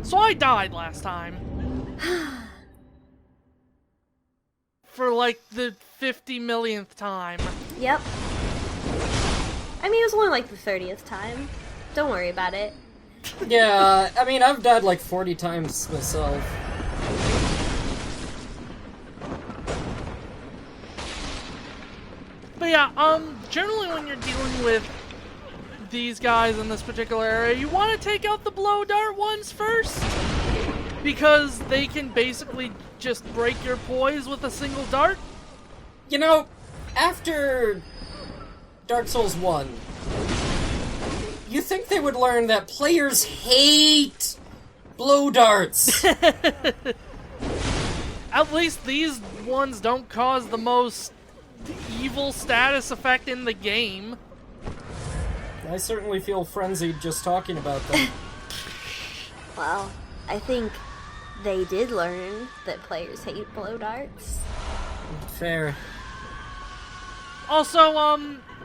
So I died last time. For like the 50 millionth time. Yep. I mean, it was only like the 30th time. Don't worry about it. Yeah, I mean, I've died like 40 times myself. But yeah, generally when you're dealing with these guys in this particular area, you want to take out the blow dart ones first. Because they can basically just break your poise with a single dart. You know, after Dark Souls 1, you think they would learn that players hate blow darts. At least these ones don't cause the most evil status effect in the game. I certainly feel frenzied just talking about them. Well, I think they did learn that players hate blow darts. Fair. Also,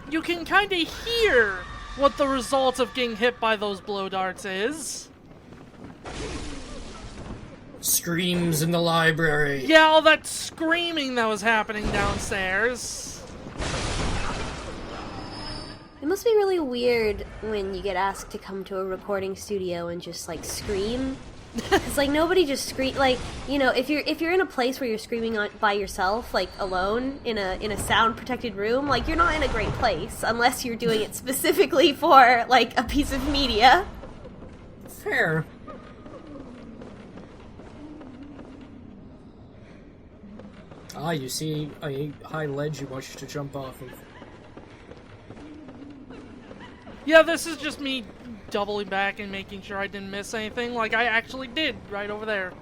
you can kind of hear what the result of getting hit by those blow darts is. Screams in the library. Yeah, all that screaming that was happening downstairs. It must be really weird when you get asked to come to a recording studio and just, like, scream. Because, like, nobody just scream, like, you know, if you're in a place where you're screaming by yourself, like, alone, in a sound-protected room, like, you're not in a great place, unless you're doing it specifically for, like, a piece of media. Fair. Ah, you see a high ledge you wish to jump off of. Yeah, this is just me doubling back and making sure I didn't miss anything, like I actually did right over there.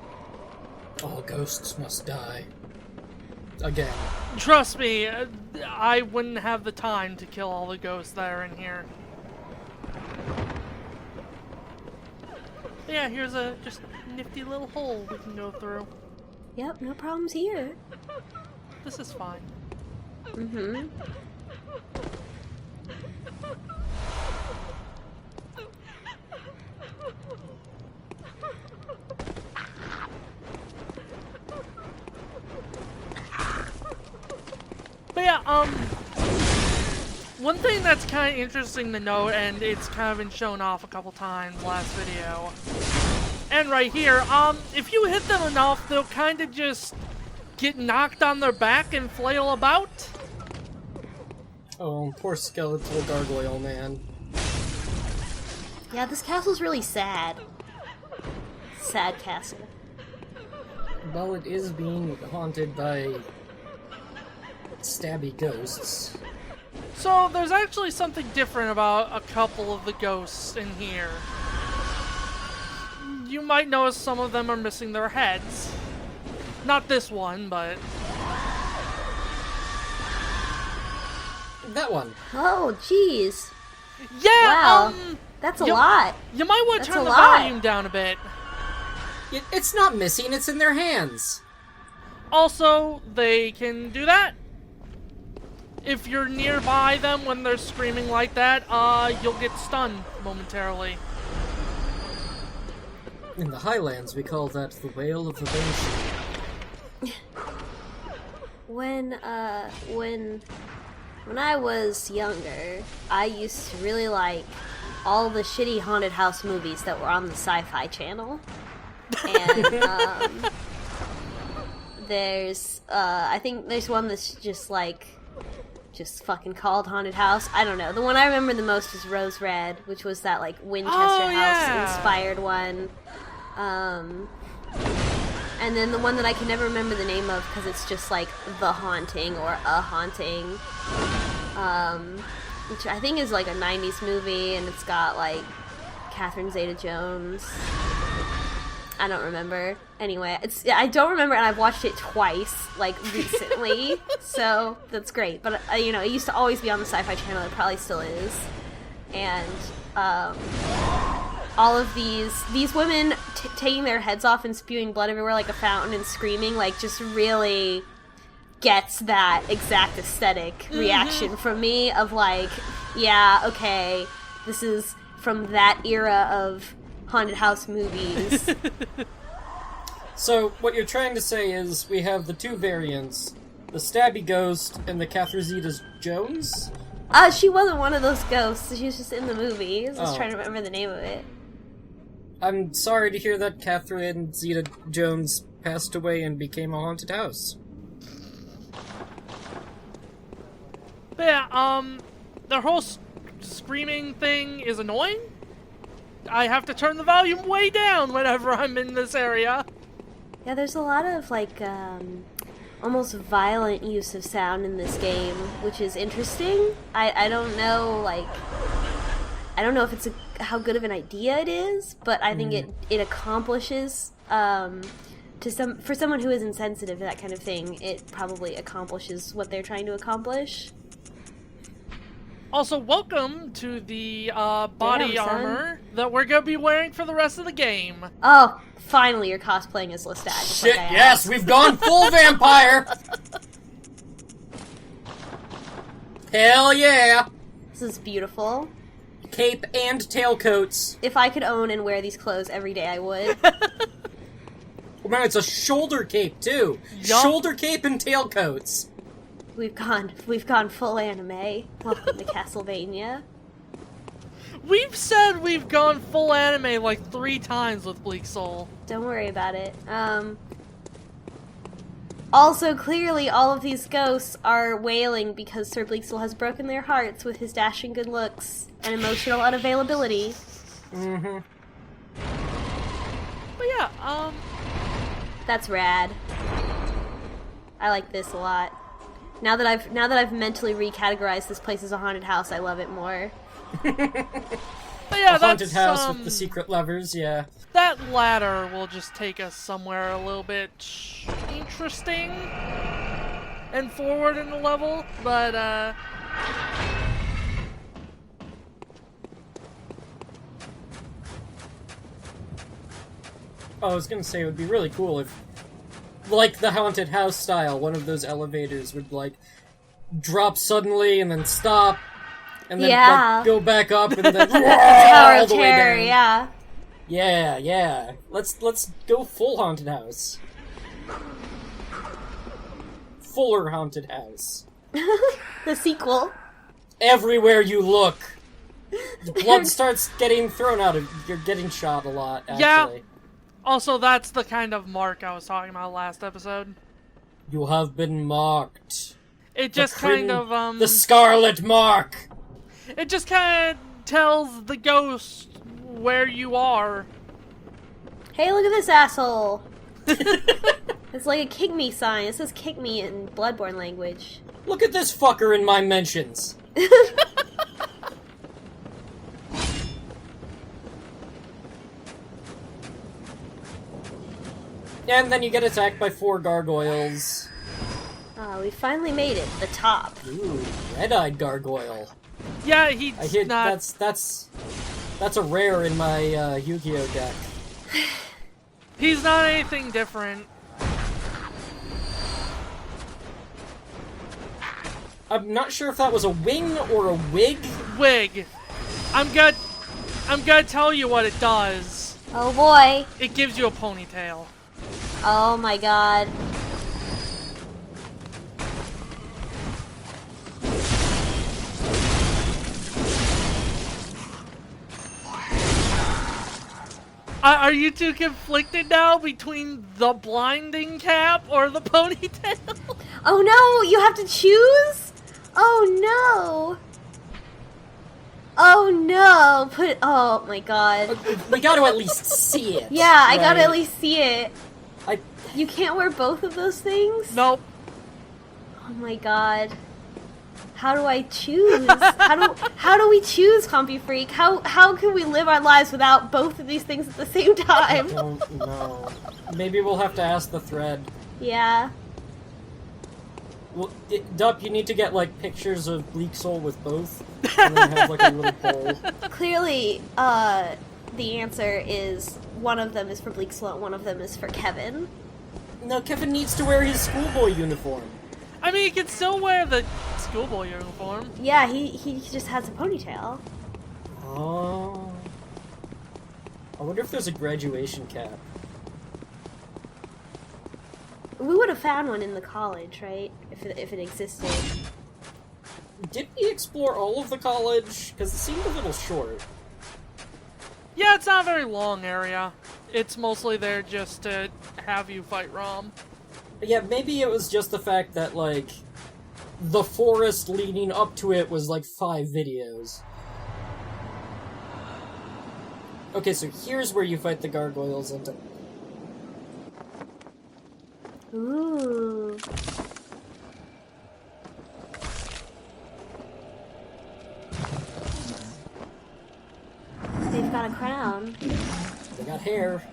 All ghosts must die. Again. Trust me, I wouldn't have the time to kill all the ghosts that are in here. But yeah, here's a just nifty little hole we can go through. Yep, no problems here. This is fine. Mm-hmm. But yeah, one thing that's kind of interesting to note, and it's kind of been shown off a couple times last video, and right here, if you hit them enough, they'll kind of just get knocked on their back and flail about. Oh, poor skeletal gargoyle man. Yeah, this castle's really sad. Sad castle. Well, it is being haunted by stabby ghosts. So there's actually something different about a couple of the ghosts in here. You might notice some of them are missing their heads. Not this one, but... That one. Oh, jeez. Yeah, Wow. That's a lot. You might want to That's turn a the lot. volume down a bit. It's not missing, it's in their hands. Also, they can do that. If you're nearby them when they're screaming like that, you'll get stunned momentarily. In the Highlands, we call that the Wail of the Banshee. When I was younger, I used to really like all the shitty haunted house movies that were on the Sci-Fi Channel. And there's I think there's one that's just fucking called Haunted House. I don't know. The one I remember the most is Rose Red, which was that like Winchester House inspired one. And then the one that I can never remember the name of because it's just like The Haunting or A Haunting, which I think is like a 90s movie, and it's got like Catherine Zeta-Jones. I don't remember. Anyway, I don't remember, and I've watched it twice, like, recently, so that's great. But, you know, it used to always be on the Sci-Fi Channel, it probably still is. And, all of these women taking their heads off and spewing blood everywhere like a fountain and screaming, like, just really gets that exact aesthetic reaction from me of, like, yeah, okay, this is from that era of haunted house movies. So, what you're trying to say is we have the two variants, the Stabby Ghost and the Catherine Zeta-Jones? She wasn't one of those ghosts. She was just in the movie. I was just trying to remember the name of it. I'm sorry to hear that Catherine Zeta-Jones passed away and became a haunted house. But yeah, their whole screaming thing is annoying. I have to turn the volume way down whenever I'm in this area. Yeah, there's a lot of, like, almost violent use of sound in this game, which is interesting. I don't know, like... I don't know if it's how good of an idea it is, but I think it accomplishes, for someone who is insensitive to that kind of thing, it probably accomplishes what they're trying to accomplish. Also, welcome to the body Damn, armor that we're gonna be wearing for the rest of the game. Oh, finally you're cosplaying as Lestat. just Shit, like I yes, asked. we've gone full vampire! Hell yeah! This is beautiful. Cape and tailcoats. If I could own and wear these clothes every day, I would. Oh man, it's a shoulder cape too. Yup. Shoulder cape and tailcoats. We've gone full anime. Welcome to Castlevania. We've said we've gone full anime like 3 times with Bleaksol. Don't worry about it. Also, clearly, all of these ghosts are wailing because Sir Bleaksol has broken their hearts with his dashing good looks and emotional unavailability. Mm-hmm. But yeah, That's rad. I like this a lot. Now that I've mentally recategorized this place as a haunted house, I love it more. but yeah, A haunted that's, house with the secret levers, yeah. That ladder will just take us somewhere a little bit interesting and forward in the level, but Oh, I was gonna say it would be really cool if, like the haunted house style, one of those elevators would, like, drop suddenly and then stop, and then like, go back up and then Tower all of the way Terror, down. yeah. Yeah, yeah. Let's go full haunted house. Fuller haunted house. The sequel. Everywhere you look, the blood starts getting thrown out of. You're getting shot a lot. Actually. Yeah. Also, that's the kind of mark I was talking about last episode. You have been marked. It just kind of, the Scarlet Mark! It just kind of tells the ghost where you are. Hey, look at this asshole! It's like a kick me sign. It says kick me in Bloodborne language. Look at this fucker in my mentions. And then you get attacked by 4 gargoyles. We finally made it. The top. Ooh, red-eyed gargoyle. Yeah, he's I hear not... that's a rare in my Yu-Gi-Oh deck. He's not anything different. I'm not sure if that was a wing or a wig. Wig. I'm gonna tell you what it does. Oh boy. It gives you a ponytail. Oh my god. Are you two conflicted now between the blinding cap or the ponytail? Oh no! You have to choose? Oh no! Oh no! Oh my god. We gotta at least see it. Yeah, I gotta right? at least see it. You can't wear both of those things? Nope. Oh my god. How do I choose? How do we choose, Compy Freak? How can we live our lives without both of these things at the same I time? don't know. Maybe we'll have to ask the thread. Yeah. Well, Dup, you need to get, like, pictures of Bleaksol with both, and then have, like, a little poll. Clearly, the answer is one of them is for Bleaksol and one of them is for Kevin. No, Kevin needs to wear his schoolboy uniform. I mean, he can still wear the schoolboy uniform. Yeah, he just has a ponytail. Oh. I wonder if there's a graduation cap. We would have found one in the college, right? If it existed. Did we explore all of the college? Because it seemed a little short. Yeah, it's not a very long area. It's mostly there just to have you fight Rom. Yeah, maybe it was just the fact that, like, the forest leading up to it was like 5 videos. Okay, so here's where you fight the gargoyles and... Ooh. They've got a crown. They got hair.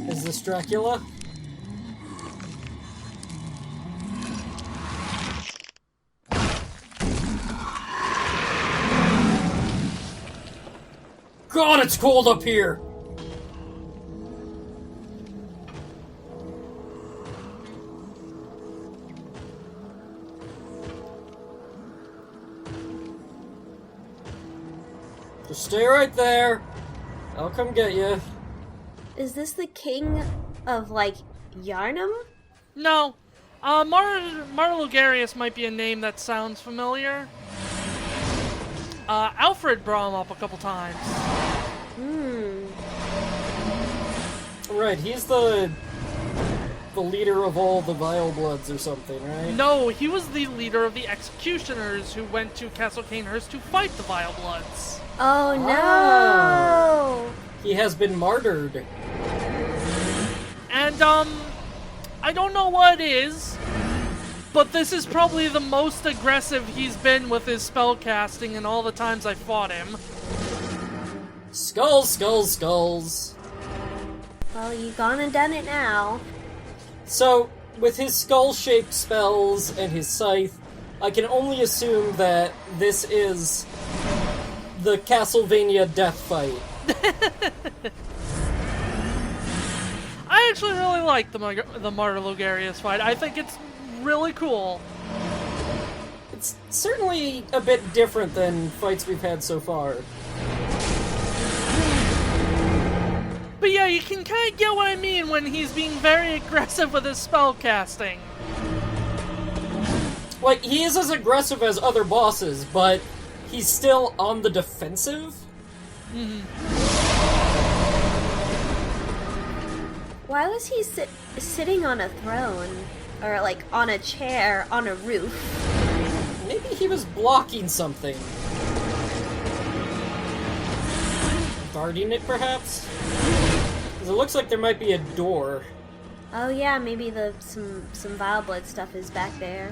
Is this Dracula? God, it's cold up here! Just stay right there. I'll come get you. Is this the king of, like, Yarnum? No. Martyr Logarius might be a name that sounds familiar. Alfred brought him up a couple times. Right, he's the leader of all the Vile Bloods or something, right? No, he was the leader of the executioners who went to Castle Cainhurst to fight the Vile Bloods. Oh no! He has been martyred. And, I don't know what it is, but this is probably the most aggressive he's been with his spellcasting in all the times I fought him. Skulls, skulls, skulls. Well, you gone and done it now. So, with his skull-shaped spells and his scythe, I can only assume that this is the Castlevania death fight. I actually really like the Martyr Logarius fight. I think it's really cool. It's certainly a bit different than fights we've had so far. But yeah, you can kind of get what I mean when he's being very aggressive with his spell casting. Like, he is as aggressive as other bosses, but he's still on the defensive? Why was he sitting on a throne? Or, like, on a chair on a roof? Maybe he was blocking something. Guarding it, perhaps? Because it looks like there might be a door. Oh yeah, maybe some Vile Blood stuff is back there.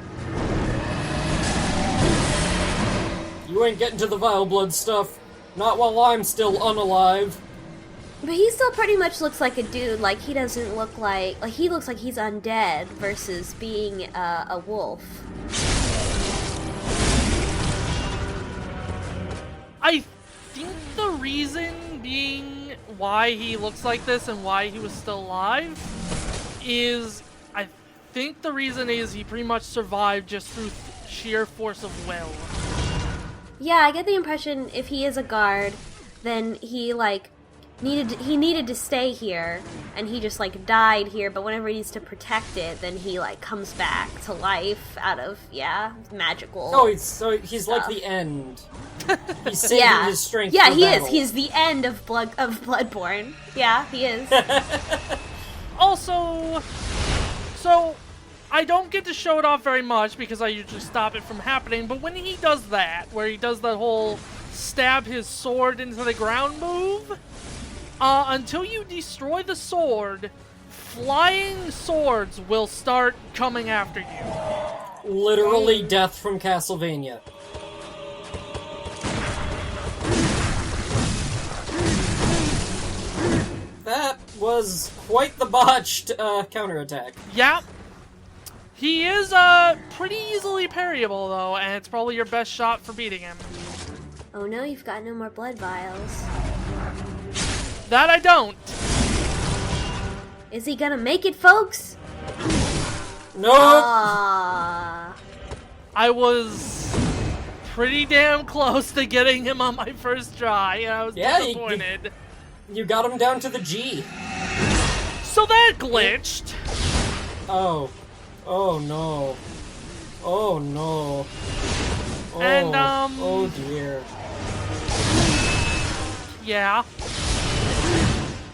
You ain't getting to the Vile Blood stuff. Not while I'm still unalive. But he still pretty much looks like a dude. Like, he doesn't look like he looks like he's undead versus being a wolf. I think the reason being why he looks like this and why he was still alive is, I think the reason is he pretty much survived just through sheer force of will. Yeah, I get the impression if he is a guard, then he, like, needed to stay here, and he just, like, died here, but whenever he needs to protect it, then he, like, comes back to life out of, magical He's stuff. like the end. He's saving his strength for he battle. is. He's the end of Bloodborne. Yeah, he is. Also, so I don't get to show it off very much because I usually stop it from happening, but when he does that, where he does that whole stab his sword into the ground move, until you destroy the sword, flying swords will start coming after you. Literally death from Castlevania. That was quite the botched counterattack. Yeah. He is pretty easily parryable, though, and it's probably your best shot for beating him. Oh no, you've got no more blood vials. That I don't. Is he gonna make it, folks? Nope. Ah. I was pretty damn close to getting him on my first try, and I was disappointed. You got him down to the G. So that glitched. Oh. Oh no. Oh no. Oh, And, oh dear. Yeah.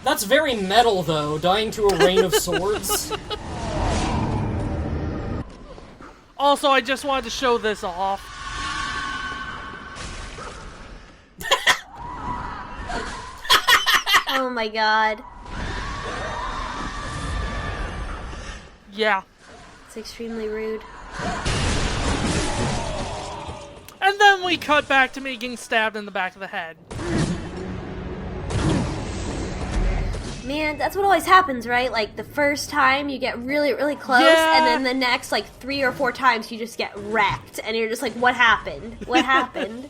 That's very metal, though, dying to a rain of swords. Also, I just wanted to show this off. Oh my god. Yeah. It's extremely rude. And then we cut back to me getting stabbed in the back of the head. Man, that's what always happens, right? Like, the first time you get really, really close, Yeah. and then the next, like, 3 or 4 times you just get wrecked, and you're just like, what happened? What happened?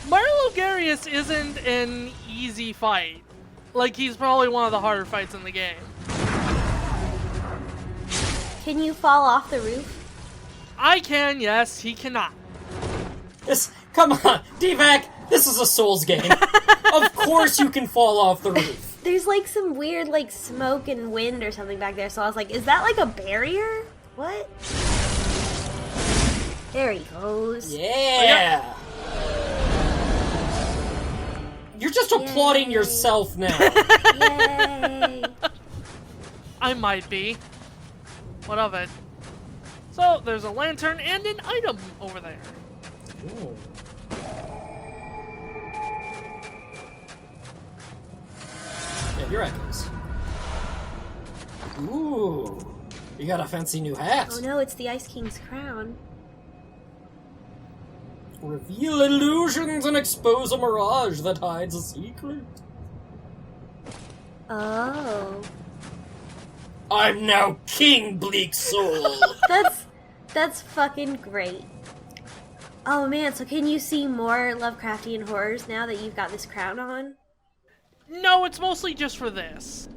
Martyr Logarius isn't an easy fight. Like, he's probably one of the harder fights in the game. Can you fall off the roof? I can, yes, he cannot. Come on, D-Vac, this is a Souls game. Of course you can fall off the roof. There's, like, some weird, like, smoke and wind or something back there, so I was like, is that, like, a barrier? What? There he goes. Yeah! You're just applauding yourself now. Yay! I might be. What of it? So, there's a lantern and an item over there. Ooh. Yeah, here I goes. Ooh, you got a fancy new hat. Oh no, it's the Ice King's crown. Reveal illusions and expose a mirage that hides a secret. Oh. I'm now King Bleaksol. That's fucking great. Oh man, so can you see more Lovecraftian horrors now that you've got this crown on? No, it's mostly just for this.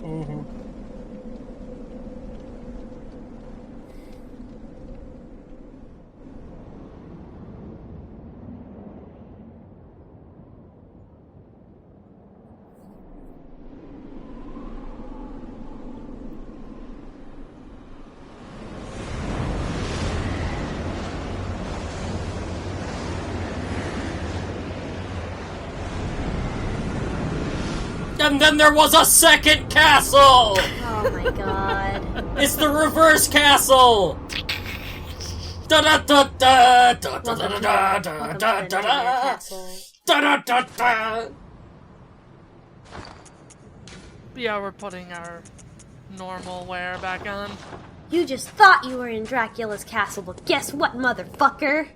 Mm-hmm. And then there was a second castle! Oh my god. It's the reverse castle! Da da da da da da da da da da da da da da. Yeah, we're putting our normal wear back on. You just thought you were in Dracula's castle, but guess what, motherfucker?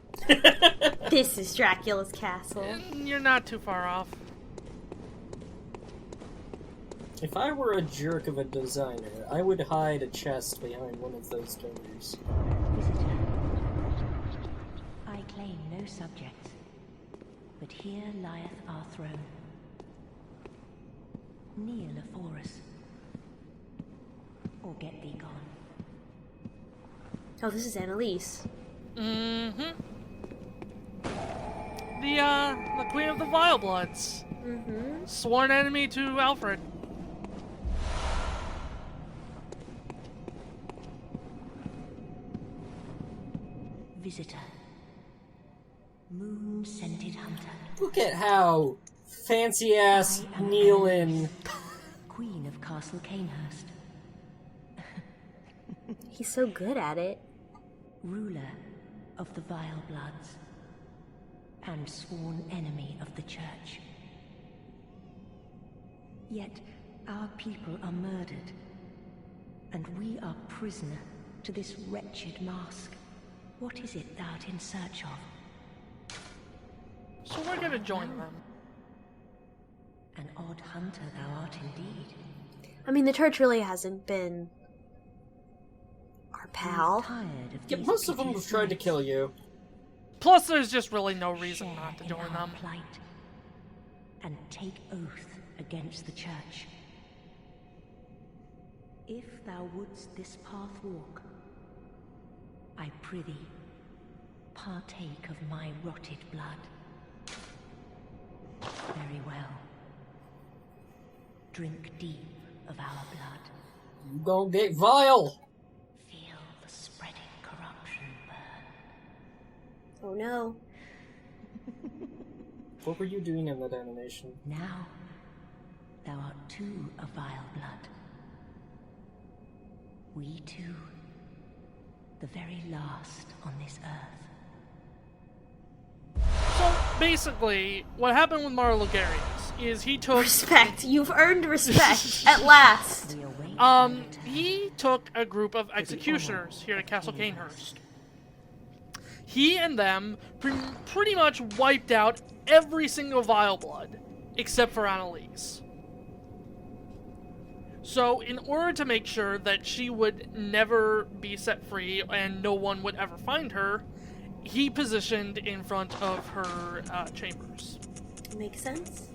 This is Dracula's castle. You're not too far off. If I were a jerk of a designer, I would hide a chest behind one of those doors. Visitor, I claim no subjects, but here lieth our throne. Kneel afore us, or get thee gone. Oh, this is Annalise. Mm-hmm. The Queen of the Vile Bloods. Mm-hmm. Sworn enemy to Alfred. Visitor, moon-scented hunter, Look at how fancy-ass kneeling. Queen of Castle Cainhurst, He's so good at it. ruler of the Vile Bloods, and sworn enemy of the Church. Yet our people are murdered, and we are prisoner to this wretched mask. What is it thou art in search of? So we're gonna join them. An odd hunter thou art indeed. I mean, the church really hasn't been our pal. Tired of Yeah, these most of them have pitiless tried to nights. kill you. Plus, there's just really no reason Share not to in join our them. plight, and take oath against the Church. If thou wouldst this path walk, I prithee, partake of my rotted blood. Very well. Drink deep of our blood. You gon' get vile! Feel the spreading corruption burn. Oh no. What were you doing in that animation? Now, thou art too a vile blood. We two, the very last on this earth. So, basically, what happened with Martyr Logarius is he took... Respect. You've earned respect at last. We await He took a group of executioners here at Castle Cainhurst. He and them pretty much wiped out every single vile blood, except for Annalise. So, in order to make sure that she would never be set free and no one would ever find her, he positioned in front of her chambers. Makes sense.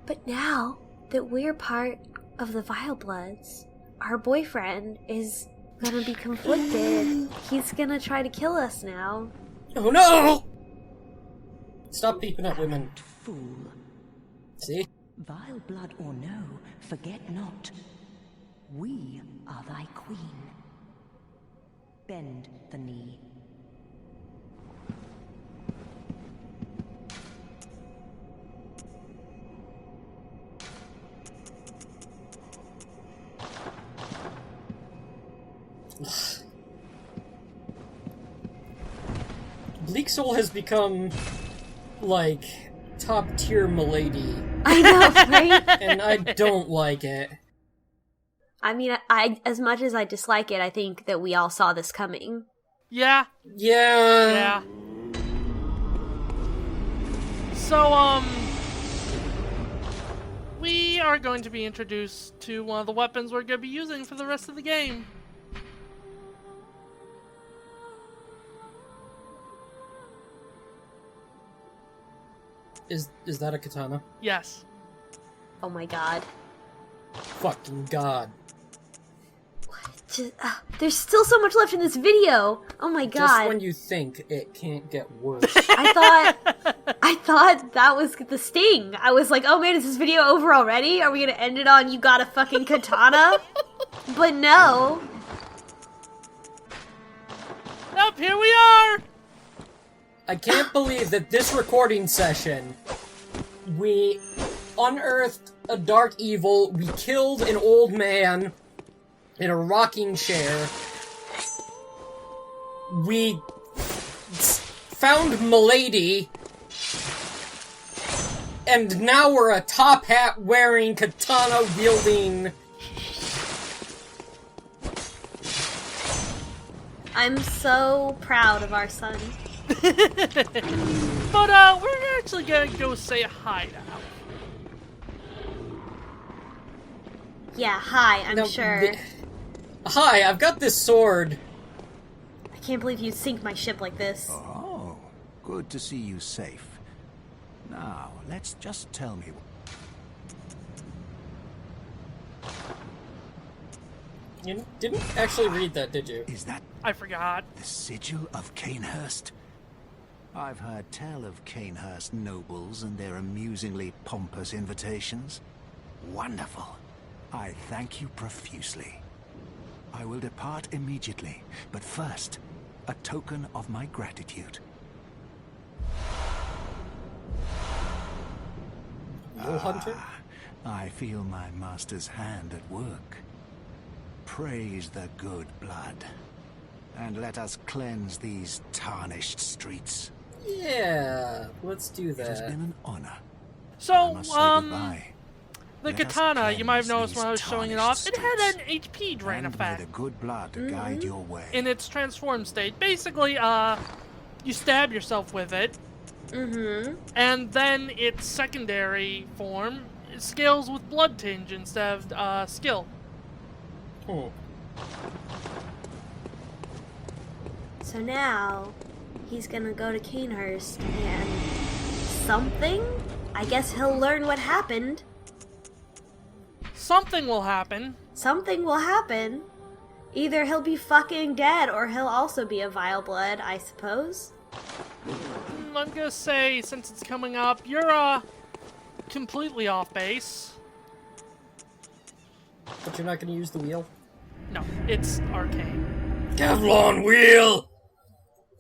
But now that we're part of the Vile Bloods, our boyfriend is gonna be conflicted. He's gonna try to kill us now. Oh no! Stop peeping at women. fool. See? Vile blood or no, forget not. We are thy queen. Bend the knee. Bleaksol has become, like, top-tier milady. I know, right? And I don't like it. I mean, I as much as I dislike it, I think that we all saw this coming. Yeah. Yeah. Yeah. So, we are going to be introduced to one of the weapons we're going to be using for the rest of the game. Is that a katana? Yes. Oh my god. Fucking god. There's still so much left in this video. Oh my god. Just when you think it can't get worse. I thought that was the sting. I was like, oh man, is this video over already? Are we gonna end it on you got a fucking katana? But no. Nope, here we are! I can't believe that this recording session, we unearthed a dark evil, we killed an old man in a rocking chair, we found Milady, and now we're a top hat wearing, katana wielding. I'm so proud of our son. But, we're actually gonna go say hi to Alfred. Yeah, hi, I'm sure. Hi, I've got this sword. I can't believe you'd sink my ship like this. Oh, good to see you safe. Now, let's just tell me. You didn't actually read that, did you? Is that I forgot. the sigil of Cainhurst? I've heard tell of Cainhurst nobles and their amusingly pompous invitations. Wonderful. I thank you profusely. I will depart immediately, but first, a token of my gratitude. Little hunter? I feel my master's hand at work. Praise the good blood, and let us cleanse these tarnished streets. Yeah, let's do It has that. been an honor. I So, must say goodbye. the Let us katana, you might have cleanse noticed when I was these showing it tarnished off, it had streets. an HP drain And may effect the good blood guide your way. in its transformed state. Basically, you stab yourself with it, and then its secondary form scales with blood tinge instead of skill. Oh. So now, he's gonna go to Cainhurst and something? I guess he'll learn what happened. Something will happen. Something will happen. Either he'll be fucking dead, or he'll also be a vile blood, I suppose. I'm gonna say, since it's coming up, you're, completely off base. But you're not gonna use the wheel? No, it's arcane. Kevlon wheel!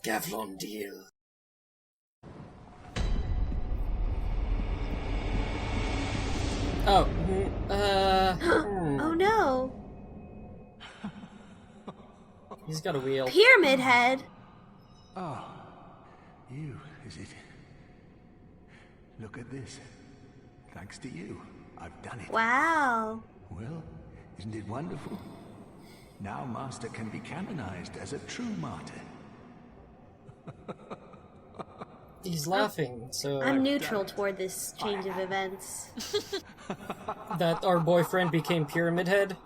Kevlon deal. Oh, Oh no. He's got a wheel. Pyramid Head? Oh, you, is it? Look at this. Thanks to you, I've done it. Wow. Well, isn't it wonderful? Now Master can be canonized as a true martyr. He's laughing, so... I'm neutral toward this change of events. that our boyfriend became Pyramid Head?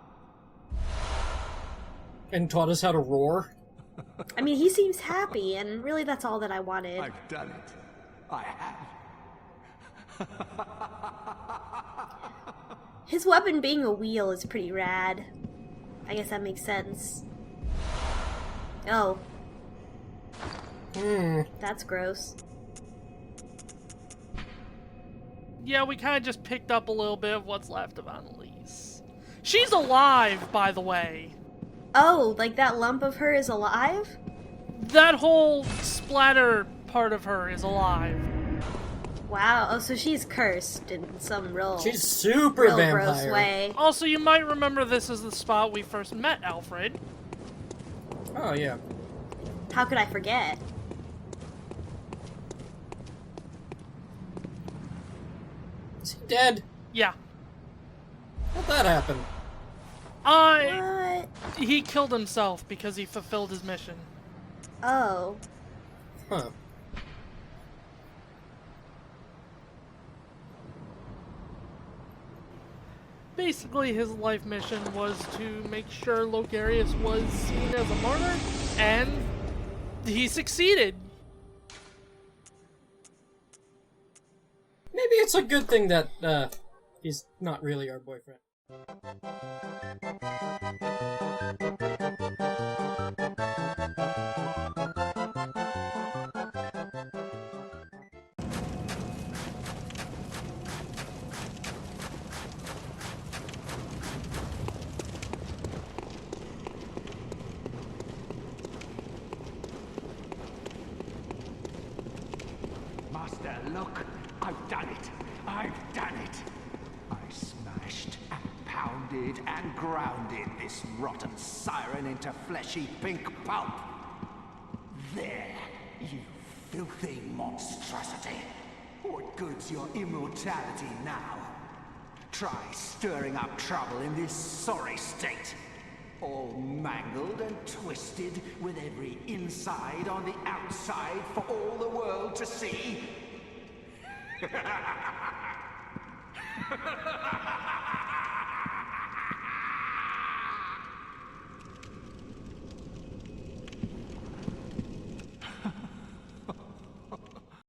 And taught us how to roar? I mean, he seems happy, and really that's all that I wanted. I've done it. I have. His weapon being a wheel is pretty rad. I guess that makes sense. Oh. That's gross. Yeah, we kind of just picked up a little bit of what's left of Annalise. She's alive, by the way. Oh, like that lump of her is alive? That whole splatter part of her is alive. Wow, oh, so she's cursed in some She's super real vampire. gross way. Also, you might remember this is the spot we first met Alfred. Oh, yeah. How could I forget? Is he dead? Yeah. How'd that happen? What? He killed himself because he fulfilled his mission. Oh. Huh. Basically, his life mission was to make sure Logarius was seen as a martyr, and he succeeded. Maybe it's a good thing that, he's not really our boyfriend. Master, look! I've done it! I've done it! I smashed and pounded and grounded this rotten siren into fleshy pink pulp. There, you filthy monstrosity. What good's your immortality now? Try stirring up trouble in this sorry state. All mangled and twisted, with every inside on the outside for all the world to see.